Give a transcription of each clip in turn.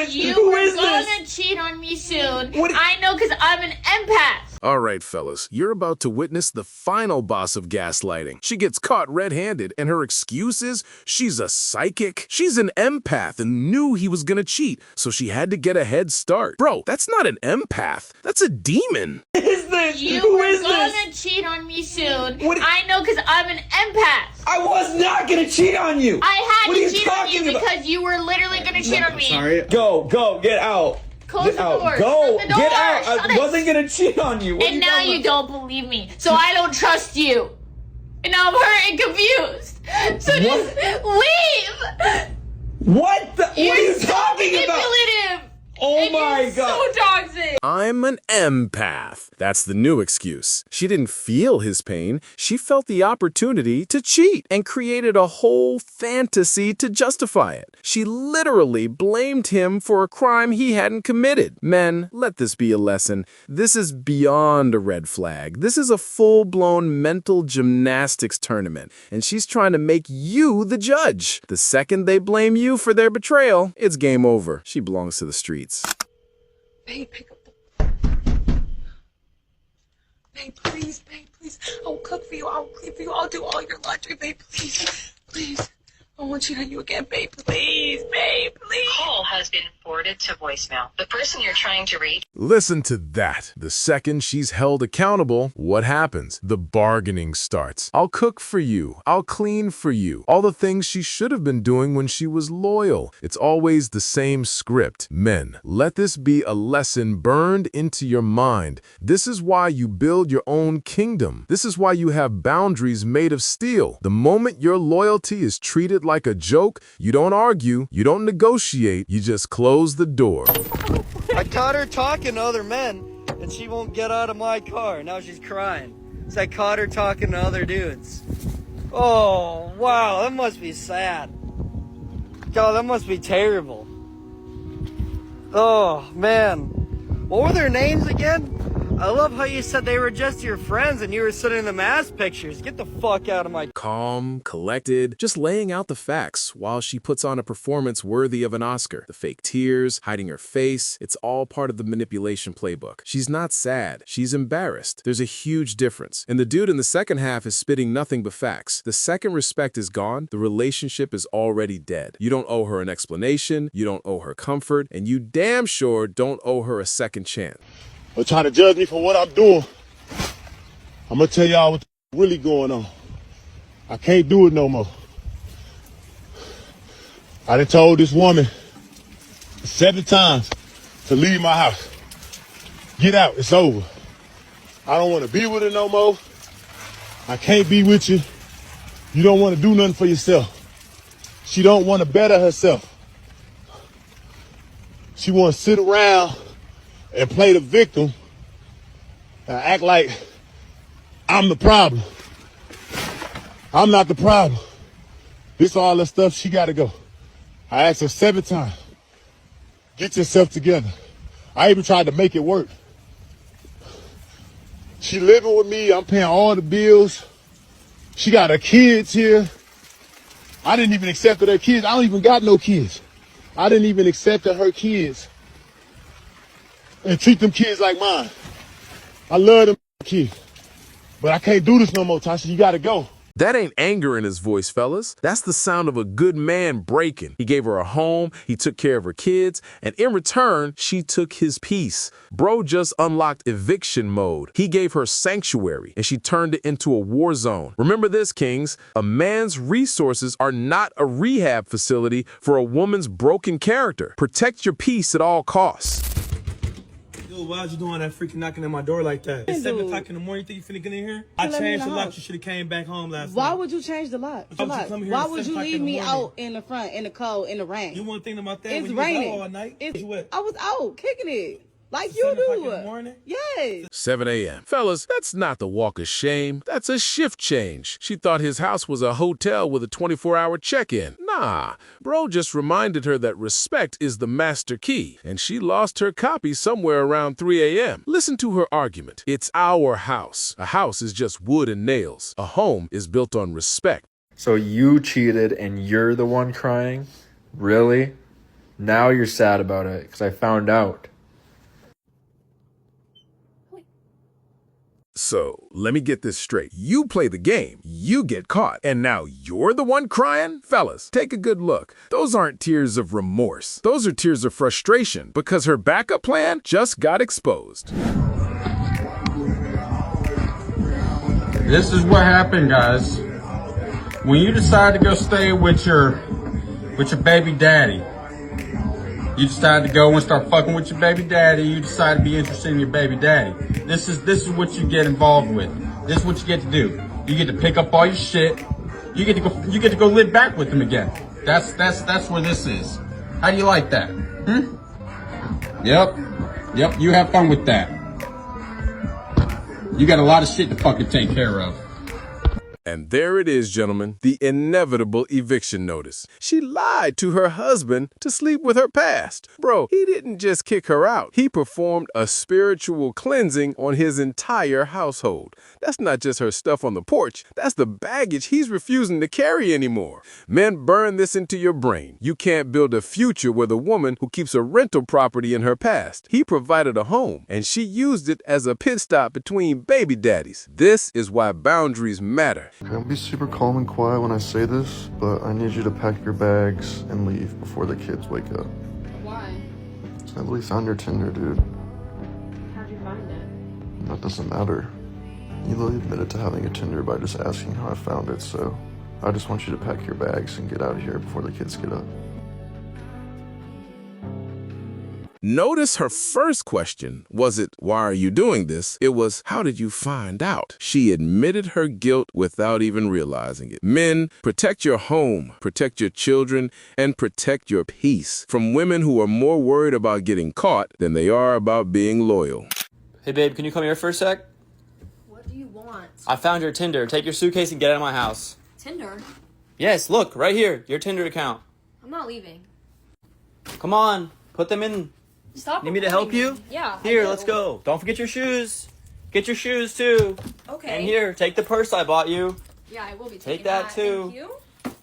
You were gonna cheat on me soon. I know, because I'm an empath. All right, fellas, you're about to witness the final boss of gaslighting. She gets caught red-handed, and her excuse is she's a psychic. She's an empath and knew he was gonna cheat, so she had to get a head start. Bro, that's not an empath. That's a demon. You were gonna cheat on me soon. I know, because I'm an empath. I was not gonna cheat on you. I had to cheat on you because you were literally gonna cheat on me. Sorry. Go, get out. Close the door. Go, Shut the door. get out. Shut I it. wasn't gonna cheat on you. And now you don't believe me, so I don't trust you. And now I'm hurt and confused. So just leave. What are you so talking about? manipulative. Oh And my you're God. so toxic. I'm an empath. That's the new excuse. She didn't feel his pain. She felt the opportunity to cheat and created a whole fantasy to justify it. She literally blamed him for a crime he hadn't committed. Men, let this be a lesson. This is beyond a red flag. This is a full-blown mental gymnastics tournament, and she's trying to make you the judge. The second they blame you for their betrayal, it's game over. She belongs to the streets. Babe, pick up the... Babe, please, I'll cook for you, I'll clean for you, I'll do all your laundry, babe, please. I won't cheat on you again, babe, please. Call has been forwarded to voicemail. The person you're trying to reach. Listen to that. The second she's held accountable, what happens? The bargaining starts. I'll cook for you. I'll clean for you. All the things she should have been doing when she was loyal. It's always the same script. Men, let this be a lesson burned into your mind. This is why you build your own kingdom. This is why you have boundaries made of steel. The moment your loyalty is treated like a joke, you don't argue, you don't negotiate, you just close the door. I caught her talking to other men, and she won't get out of my car. Now she's crying. So I caught her talking to other dudes. Oh, wow, that must be sad. God, that must be terrible. Oh, man. What were their names again? I love how you said they were just your friends and you were sending them ass pictures. Get the fuck out of my... Calm, collected, just laying out the facts while she puts on a performance worthy of an Oscar. The fake tears, hiding her face, it's all part of the manipulation playbook. She's not sad, she's embarrassed. There's a huge difference. And the dude in the second half is spitting nothing but facts. The second respect is gone, the relationship is already dead. You don't owe her an explanation, you don't owe her comfort, and you damn sure don't owe her a second chance. Or trying to judge me for what I'm doing. I'm gonna tell y'all what's really going on. I can't do it no more. I done told this woman 7 times to leave my house. Get out, it's over. I don't want to be with her no more. I can't be with you. You don't want to do nothing for yourself. She don't want to better herself. She want to sit around and play the victim and act like I'm the problem. I'm not the problem. This all the stuff, she gotta go. I asked her 7 times, get yourself together. I even tried to make it work. She living with me, I'm paying all the bills. She got her kids here. I didn't even accept her kids. I don't even got no kids. I didn't even accept her kids and treat them kids like mine. I love them kids. But I can't do this no more, Tasha. You gotta go. That ain't anger in his voice, fellas. That's the sound of a good man breaking. He gave her a home, he took care of her kids, and in return, she took his peace. Bro just unlocked eviction mode. He gave her sanctuary, and she turned it into a war zone. Remember this, kings. A man's resources are not a rehab facility for a woman's broken character. Protect your peace at all costs. Yo, why was you doing that freaking knocking at my door like that? It's 7 o'clock in the morning. You think you finna get in here? I changed the lock. You should have came back home last night. Why would you change the lock? Why would you leave me out in the front, in the cold, in the rain? You weren't thinking about that it's when you raining. was out all night? I was out kicking it. Like you do. 7 o'clock in the morning? Yes. 7 a.m. Fellas, that's not the walk of shame. That's a shift change. She thought his house was a hotel with a 24-hour check-in. Nah, bro just reminded her that respect is the master key, and she lost her copy somewhere around 3 a.m. Listen to her argument. It's our house. A house is just wood and nails. A home is built on respect. So you cheated and you're the one crying? Really? Now you're sad about it because I found out. So, let me get this straight. You play the game, you get caught, and now you're the one crying? Fellas, take a good look. Those aren't tears of remorse. Those are tears of frustration because her backup plan just got exposed. This is what happened, guys. When you decide to go stay with your baby daddy, you decide to go and start fucking with your baby daddy. You decide to be interested in your baby daddy. This is what you get involved with. This is what you get to do. You get to pick up all your shit. You get to go live back with him again. That's where this is. How do you like that? Yep. You have fun with that. You got a lot of shit to fucking take care of. And there it is, gentlemen, the inevitable eviction notice. She lied to her husband to sleep with her past. Bro, he didn't just kick her out. He performed a spiritual cleansing on his entire household. That's not just her stuff on the porch. That's the baggage he's refusing to carry anymore. Men, burn this into your brain. You can't build a future with a woman who keeps a rental property in her past. He provided a home, and she used it as a pit stop between baby daddies. This is why boundaries matter. Okay, I'll be super calm and quiet when I say this, but I need you to pack your bags and leave before the kids wake up. Why? I really found your Tinder, dude. How'd you find it? That doesn't matter. You literally admitted to having a Tinder by just asking how I found it, so I just want you to pack your bags and get out of here before the kids get up. Notice her first question wasn't, why are you doing this? It was, how did you find out? She admitted her guilt without even realizing it. Men, protect your home, protect your children, and protect your peace from women who are more worried about getting caught than they are about being loyal. Hey babe, can you come here for a sec? What do you want? I found your Tinder. Take your suitcase and get out of my house. Tinder? Yes, look, right here, your Tinder account. I'm not leaving. Come on, put them in. Stop. Need me to help you? Yeah. Here, let's go. Don't forget your shoes. Get your shoes too. Okay. And here, take the purse I bought you. Yeah, I will be taking Take that too. Thank you.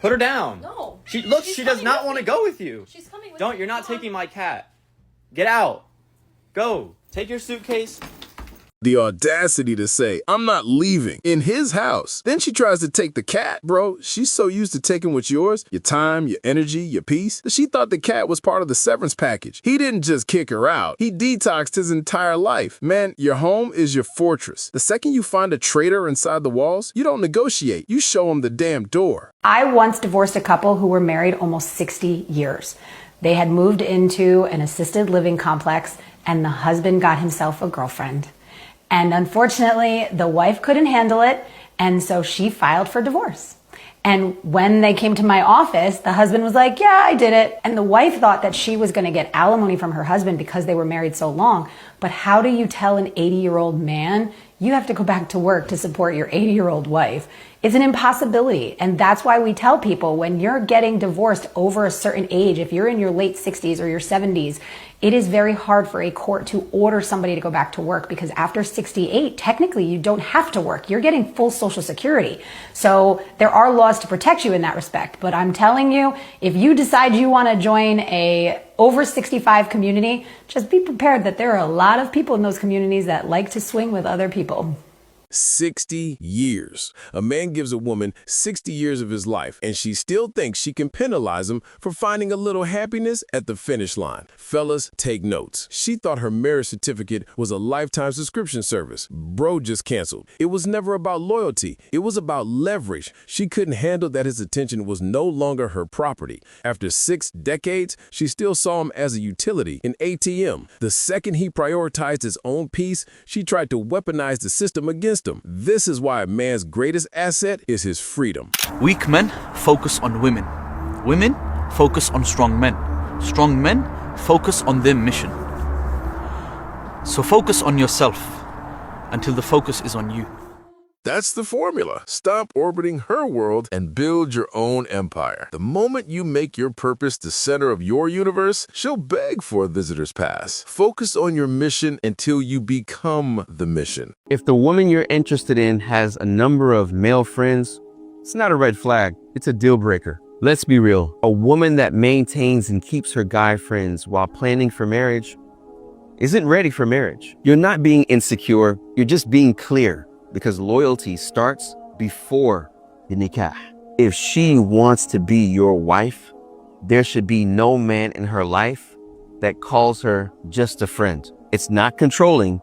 Put her down. No. She She's does coming not with want to me. go with you. She's coming with Don't, me. you're not Come on. taking my cat. Get out. Go. Take your suitcase. The audacity to say, I'm not leaving, in his house. Then she tries to take the cat. Bro, she's so used to taking what's yours, your time, your energy, your peace, that she thought the cat was part of the severance package. He didn't just kick her out. He detoxed his entire life. Man, your home is your fortress. The second you find a traitor inside the walls, you don't negotiate. You show him the damn door. I once divorced a couple who were married almost 60 years. They had moved into an assisted living complex, and the husband got himself a girlfriend. And unfortunately, the wife couldn't handle it, and so she filed for divorce. And when they came to my office, the husband was like, yeah, I did it. And the wife thought that she was going to get alimony from her husband because they were married so long. But how do you tell an 80-year-old man you have to go back to work to support your 80-year-old wife? It's an impossibility. And that's why we tell people when you're getting divorced over a certain age, if you're in your late 60s or your 70s, it is very hard for a court to order somebody to go back to work because after 68, technically you don't have to work. You're getting full Social Security. So there are laws to protect you in that respect. But I'm telling you, if you decide you want to join a over 65 community, just be prepared that there are a lot of people in those communities that like to swing with other people. 60 years. A man gives a woman 60 years of his life, and she still thinks she can penalize him for finding a little happiness at the finish line. Fellas, take notes. She thought her marriage certificate was a lifetime subscription service. Bro just canceled. It was never about loyalty. It was about leverage. She couldn't handle that his attention was no longer her property. After 6 decades, she still saw him as a utility, an ATM. The second he prioritized his own peace, she tried to weaponize the system against him. This is why a man's greatest asset is his freedom. Weak men focus on women. Women focus on strong men. Strong men focus on their mission. So focus on yourself until the focus is on you. That's the formula. Stop orbiting her world and build your own empire. The moment you make your purpose the center of your universe, she'll beg for a visitor's pass. Focus on your mission until you become the mission. If the woman you're interested in has a number of male friends, it's not a red flag, it's a deal breaker. Let's be real. A woman that maintains and keeps her guy friends while planning for marriage isn't ready for marriage. You're not being insecure. You're just being clear, because loyalty starts before the nikah. If she wants to be your wife, there should be no man in her life that calls her just a friend. It's not controlling,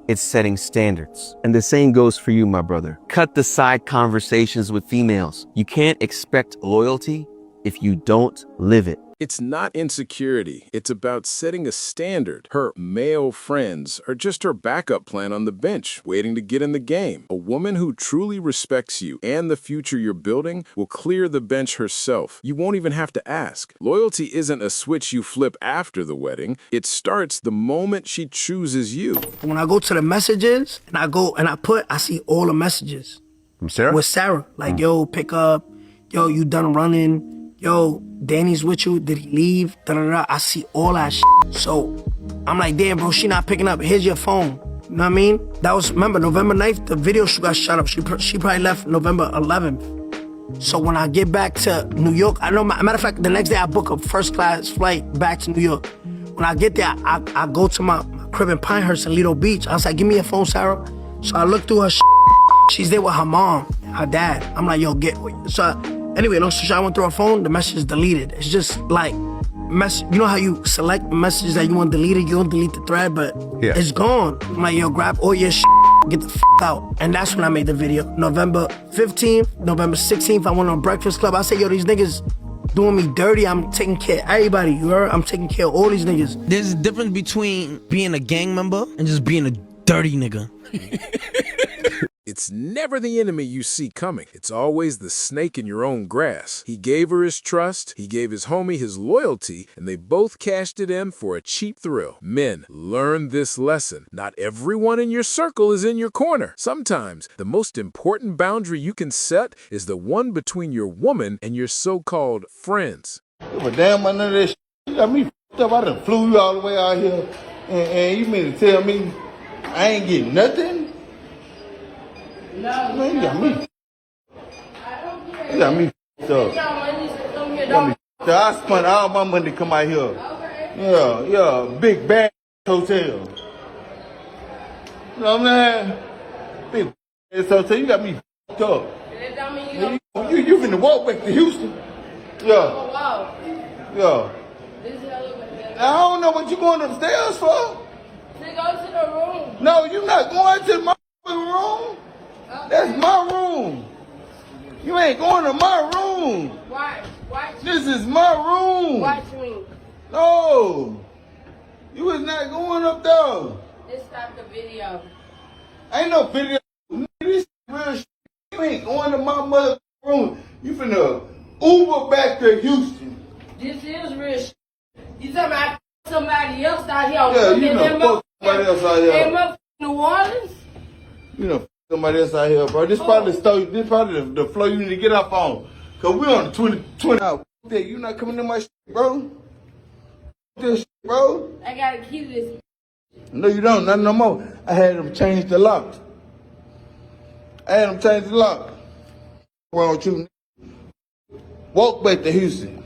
it's setting standards. And the same goes for you, my brother. Cut the side conversations with females. You can't expect loyalty if you don't live it. It's not insecurity. It's about setting a standard. Her male friends are just her backup plan on the bench, waiting to get in the game. A woman who truly respects you and the future you're building will clear the bench herself. You won't even have to ask. Loyalty isn't a switch you flip after the wedding. It starts the moment she chooses you. When I go to the messages and I see all the messages. From Sarah? With Sarah. Like, yo, pick up. Yo, you done running. Yo, Danny's with you. Did he leave? Da-da-da. I see all that shit. So I'm like, damn, bro, she not picking up. Here's your phone. You know what I mean? That was, remember, November 9th, the video shoot got shut up. She probably left November 11th. So when I get back to New York, I know, matter of fact, the next day I book a first class flight back to New York. When I get there, I go to my crib in Pinehurst in Lido Beach. I was like, give me your phone, Sarah. So I look through her shit. She's there with her mom, her dad. I'm like, yo, anyway, long story short, I went through her phone, the message is deleted. It's just like, you know how you select messages that you want deleted, you don't delete the thread, but it's gone. I'm like, yo, grab all your shit, get the out. And that's when I made the video. November 15th, November 16th, I went on Breakfast Club. I said, yo, these niggas doing me dirty. I'm taking care of everybody, you heard? I'm taking care of all these niggas. There's a difference between being a gang member and just being a dirty nigga. It's never the enemy you see coming. It's always the snake in your own grass. He gave her his trust, he gave his homie his loyalty, and they both cashed it in for a cheap thrill. Men, learn this lesson. Not everyone in your circle is in your corner. Sometimes, the most important boundary you can set is the one between your woman and your so-called friends. Give a damn about none of this shit. You got me f***ed up. I done flew you all the way out here, and you mean to tell me I ain't getting nothing? Man, you got me. You got me f***ed up. I spent all my money to come out here. Yeah, big bad hotel. You know what I'm saying? Big ass hotel. You got me f***ed up. You finna walk back to Houston? Yeah. Yeah. I don't know what you going upstairs for. To go to the room. No, you're not going to my room. That's my room. You ain't going to my room. Why? This is my room. Watch me. No. You was not going up there. Let's stop the video. Ain't no video. This real shit. You ain't going to my mother room. You finna Uber back to Houston. This is real shit. You talking about somebody else out here? Yeah, you know, fuck somebody else out here. In New Orleans? You know, somebody else out here, bro. This probably the floor you need to get up on. Cause we on the 20 out. You not coming to my shit, bro. This shit, bro. I gotta keep this. No, you don't. Not no more. I had them change the lock. What's wrong with you? Walk back to Houston.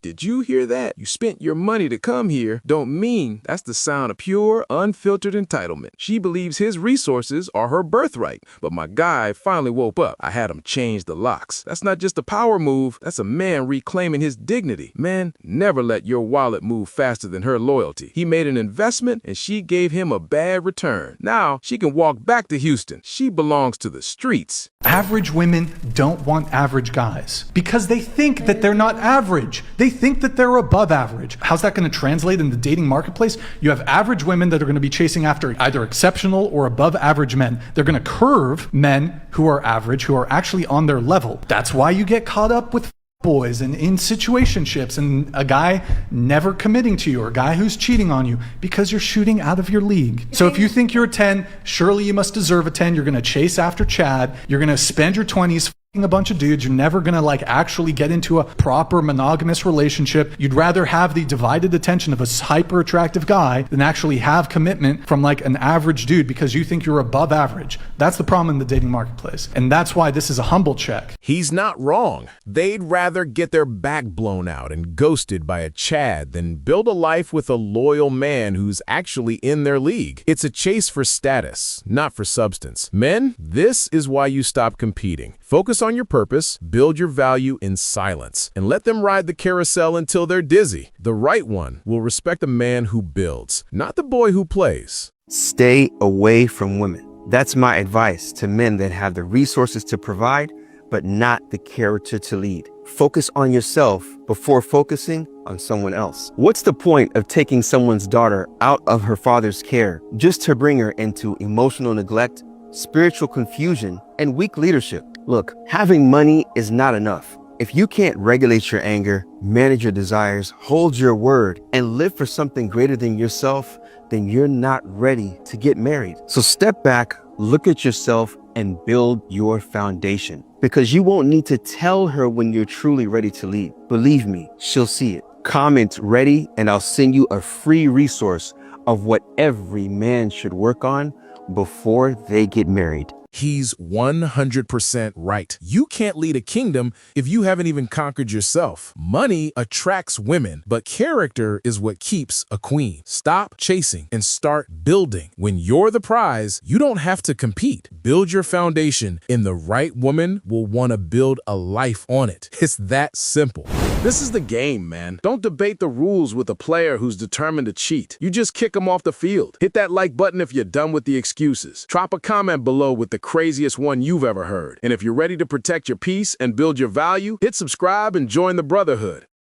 Did you hear that? You spent your money to come here don't mean that's the sound of pure, unfiltered entitlement. She believes his resources are her birthright, but my guy finally woke up. I had him change the locks. That's not just a power move, that's a man reclaiming his dignity. Man, never let your wallet move faster than her loyalty. He made an investment and she gave him a bad return. Now she can walk back to Houston. She belongs to the streets. Average women don't want average guys because they think that they're not average. They think that they're above average. How's that going to translate in the dating marketplace? You have average women that are going to be chasing after either exceptional or above average men. They're going to curve men who are average, who are actually on their level. That's why you get caught up with boys and in situationships and a guy never committing to you or a guy who's cheating on you because you're shooting out of your league. So if you think you're a 10, surely you must deserve a 10. You're going to chase after Chad. You're going to spend your 20s a bunch of dudes. You're never gonna like actually get into a proper monogamous relationship. You'd rather have the divided attention of a hyper attractive guy than actually have commitment from like an average dude because you think you're above average. That's the problem in the dating marketplace. And that's why this is a humble check. He's not wrong. They'd rather get their back blown out and ghosted by a Chad than build a life with a loyal man who's actually in their league. It's a chase for status, not for substance. Men, this is why you stop competing. Focus on your purpose, build your value in silence, and let them ride the carousel until they're dizzy. The right one will respect the man who builds, not the boy who plays. Stay away from women. That's my advice to men that have the resources to provide, but not the character to lead. Focus on yourself before focusing on someone else. What's the point of taking someone's daughter out of her father's care just to bring her into emotional neglect, spiritual confusion, and weak leadership? Look, having money is not enough. If you can't regulate your anger, manage your desires, hold your word, and live for something greater than yourself, then you're not ready to get married. So step back, look at yourself, and build your foundation. Because you won't need to tell her when you're truly ready to lead. Believe me, she'll see it. Comment ready, and I'll send you a free resource of what every man should work on before they get married. He's 100% right. You can't lead a kingdom if you haven't even conquered yourself. Money attracts women, but character is what keeps a queen. Stop chasing and start building. When you're the prize, you don't have to compete. Build your foundation, and the right woman will want to build a life on it. It's that simple. This is the game, man. Don't debate the rules with a player who's determined to cheat. You just kick them off the field. Hit that like button if you're done with the excuses. Drop a comment below with the craziest one you've ever heard. And if you're ready to protect your peace and build your value, hit subscribe and join the brotherhood.